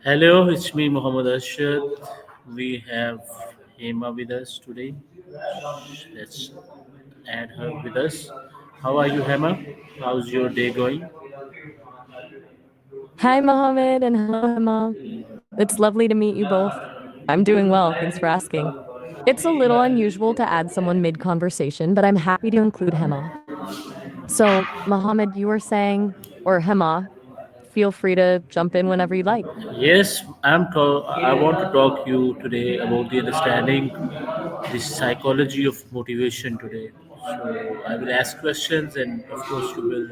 Hello, it's me, Muhammad Arshad. We have Hema with us today. Let's add her with us. How are you, Hema? How's your day going? Hi, Mohammed, and hello, Hema. It's lovely to meet you both. I'm doing well. Thanks for asking. It's a little unusual to add someone mid conversation, but I'm happy to include Hema. So, Mohammed, you were saying, or Hema, feel free to jump in whenever you'd like. Yes, I want to talk you today about the understanding the psychology of motivation today. So I will ask questions, and of course you will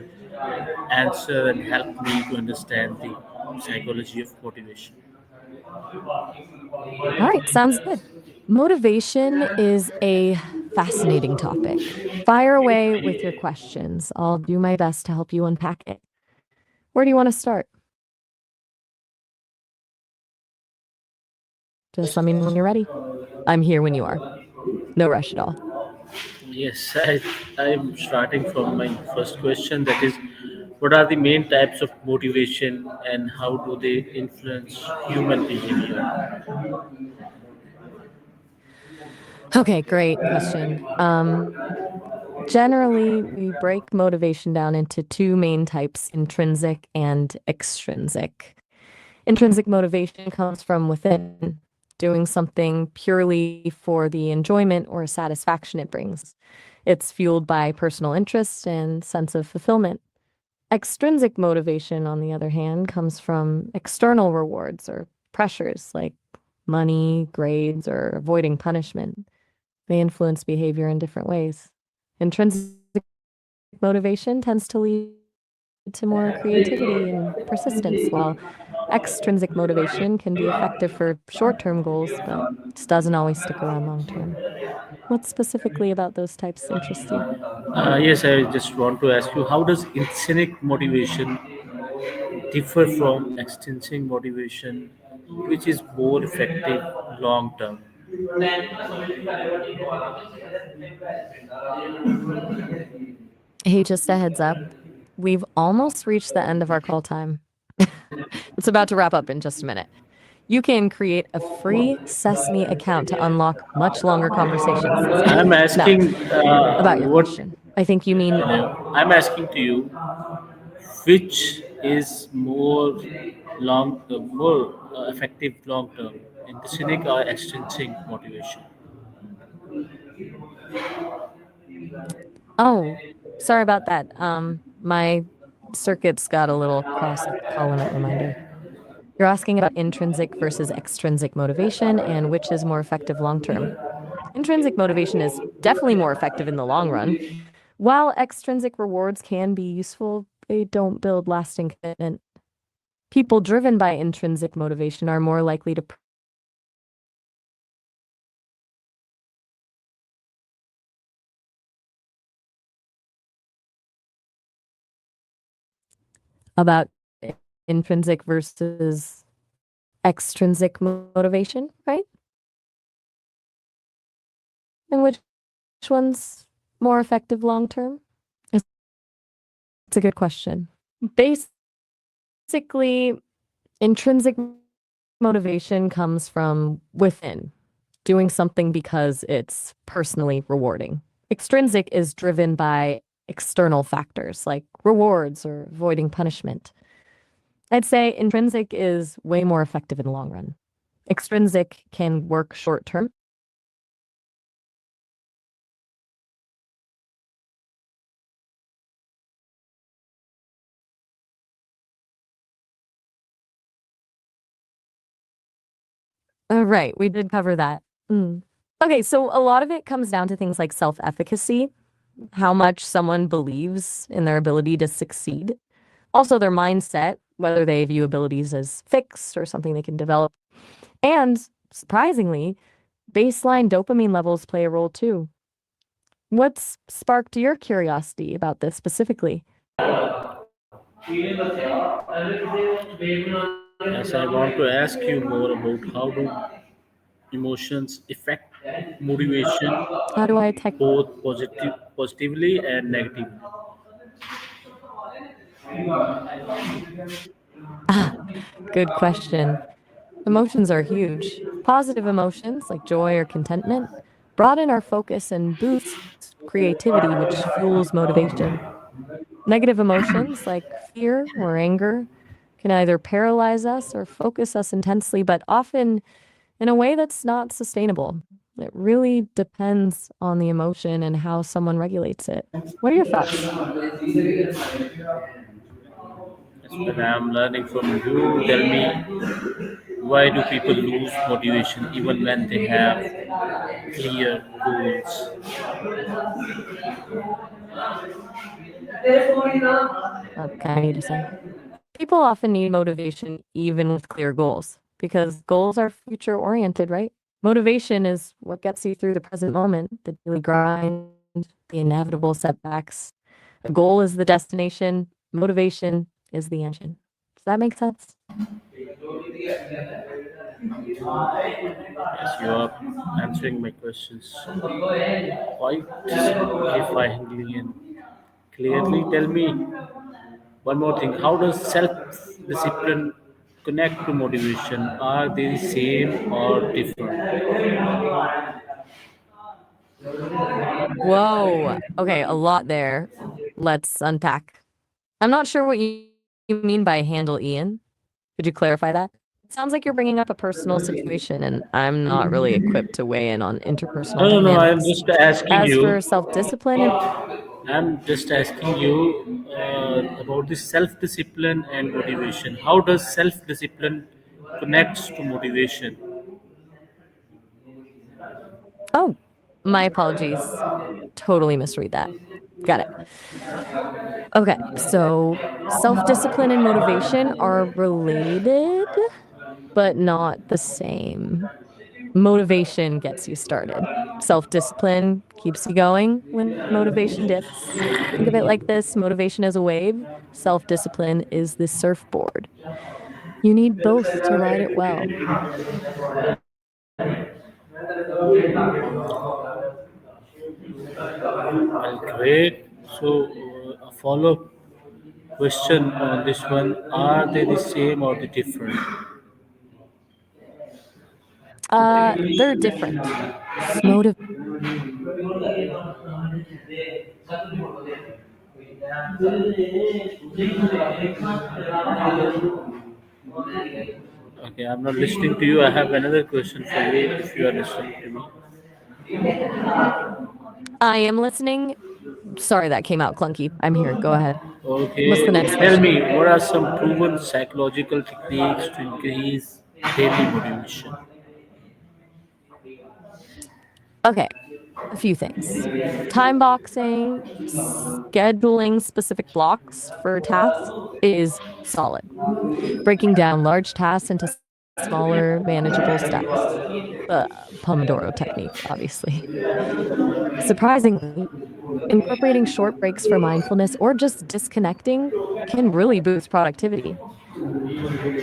answer and help me to understand the psychology of motivation. All right, sounds good. Motivation is a fascinating topic. Fire away with your questions. I'll do my best to help you unpack it. Where do you want to start? Just let me know when you're ready. I'm here when you are. No rush at all. Yes, I'm starting from my first question, that is, what are the main types of motivation and how do they influence human behavior? Okay, great question. Generally, we break motivation down into two main types, intrinsic and extrinsic. Intrinsic motivation comes from within, doing something purely for the enjoyment or satisfaction it brings. It's fueled by personal interest and sense of fulfillment. Extrinsic motivation, on the other hand, comes from external rewards or pressures like money, grades, or avoiding punishment. They influence behavior in different ways. Intrinsic motivation tends to lead to more creativity and persistence, while extrinsic motivation can be effective for short term goals, but just doesn't always stick around long term. What specifically about those types interests you? Yes, I just want to ask you, how does intrinsic motivation differ from extrinsic motivation, which is more effective long term? Hey, just a heads up. We've almost reached the end of our call time. It's about to wrap up in just a minute. You can create a free Sesame account to unlock much longer conversations this way. I'm Now, asking about your what question, I think you mean I'm asking to you, which is more effective long term, intrinsic or extrinsic motivation? oh, sorry about that. My circuits got a little crossed with call limit reminder. You're asking about intrinsic versus extrinsic motivation and which is more effective long term. Intrinsic motivation is definitely more effective in the long run. While extrinsic rewards can be useful, they don't build lasting commitment. People driven by intrinsic motivation are more likely to about intrinsic versus extrinsic motivation, right? And which one's more effective long term? It's a good question. Basically, intrinsic motivation comes from within, doing something because it's personally rewarding. Extrinsic is driven by external factors like rewards or avoiding punishment. I'd say intrinsic is way more effective in the long run. Extrinsic can work short term. Right, we did cover that. Mm. Okay, so a lot of it comes down to things like self efficacy, how much someone believes in their ability to succeed. Also, their mindset, whether they view abilities as fixed or something they can develop. And surprisingly, baseline dopamine levels play a role too. What's sparked your curiosity about this specifically? Yes, I want to ask you more about how do emotions affect motivation, How do I tech? both positively and negatively. Ah, good question. Emotions are huge. Positive emotions like joy or contentment broaden our focus and boost creativity, which fuels motivation. Negative emotions like fear or anger can either paralyze us or focus us intensely, but often in a way that's not sustainable. It really depends on the emotion and how someone regulates it. What are your thoughts? That's what I'm learning from you. Tell me, why do people lose motivation even when they have clear goals? Okay, I need a second. People often need motivation even with clear goals because goals are future oriented, right? Motivation is what gets you through the present moment, the daily grind, the inevitable setbacks. A goal is the destination, motivation is the engine. Does that make sense? Yes, you are answering my questions quite simplifyingly and clearly. Tell me one more thing. How does self-discipline connect to motivation? Are they the same or different? Whoa. Okay, a lot there. Let's unpack. I'm not sure what you mean by handle Ian. Could you clarify that? It sounds like you're bringing up a personal situation, and I'm not really equipped to weigh in on interpersonal No, no, no. dynamics. I'm just asking As for you. self discipline, and I'm just asking you about the self-discipline and motivation. How does self-discipline connects to motivation? oh, my apologies. Totally misread that. Got it. Okay, so self discipline and motivation are related, but not the same. Motivation gets you started. Self discipline keeps you going when motivation dips. Think of it like this: motivation is a wave, self discipline is the surfboard. You need both to ride it well. Well, great. So, a follow-up question on this one: are they the same or the different? They're different. Okay, I'm not listening to you. I have another question for you. If you are listening to me. I am listening. Sorry, that came out clunky. I'm here. Go ahead. What's the Okay, next tell question? me, what are some proven psychological techniques to increase daily motivation? Okay, a few things. Time boxing, scheduling specific blocks for tasks is solid. Breaking down large tasks into smaller, manageable steps. The Pomodoro technique, obviously. Surprisingly, incorporating short breaks for mindfulness or just disconnecting can really boost productivity.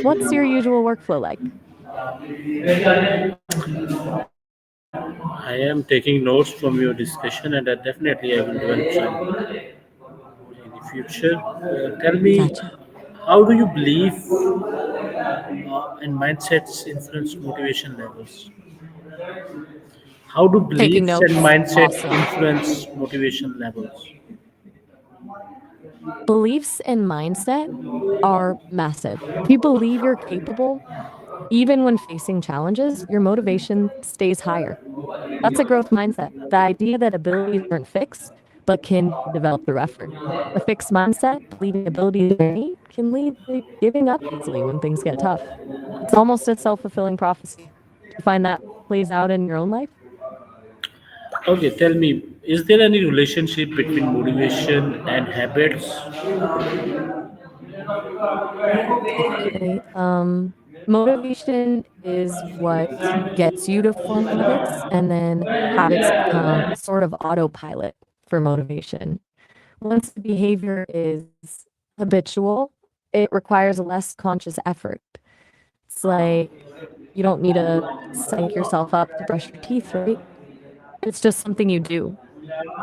What's your usual workflow like? I am taking notes from your discussion, and definitely I will develop some in the future. Tell me, Gotcha. how do you believe and mindsets influence motivation levels? How do Taking beliefs and notes, mindsets awesome. influence motivation levels? Beliefs and mindset are massive. If you believe you're capable, even when facing challenges, your motivation stays higher. That's a growth mindset. The idea that abilities aren't fixed, but can be developed through effort. A fixed mindset, believing abilities are innate, can lead to giving up easily when things get tough. It's almost a self fulfilling prophecy. Do you find that plays out in your own life? Okay, tell me, is there any relationship between motivation and habits? Definitely. Motivation is what gets you to form habits, and then habits become sort of autopilot for motivation. Once the behavior is habitual, it requires less conscious effort. It's like you don't need to psych yourself up to brush your teeth, right? It's just something you do.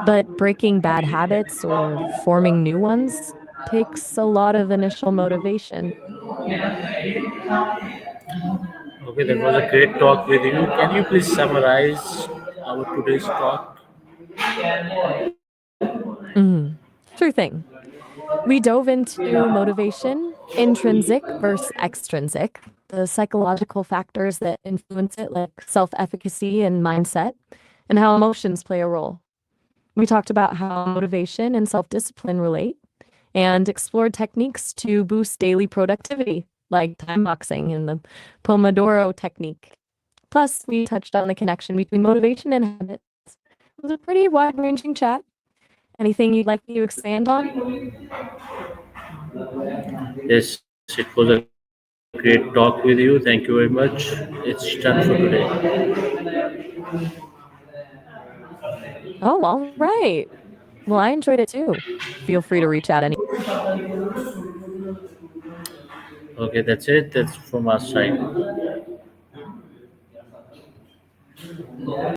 But breaking bad habits or forming new ones takes a lot of initial motivation. Okay, that was a great talk with you. Can you please summarize our today's talk? Mhm. Sure thing. We dove into motivation, intrinsic versus extrinsic, the psychological factors that influence it, like self efficacy and mindset, and how emotions play a role. We talked about how motivation and self discipline relate and explored techniques to boost daily productivity, like time boxing and the Pomodoro technique. Plus, we touched on the connection between motivation and habits. It was a pretty wide ranging chat. Anything you'd like me to expand on? Yes, it was a great talk with you. Thank you very much. It's done for today. Oh, all right. Well, I enjoyed it too. Feel free to reach out any. Okay, that's it. That's from our side.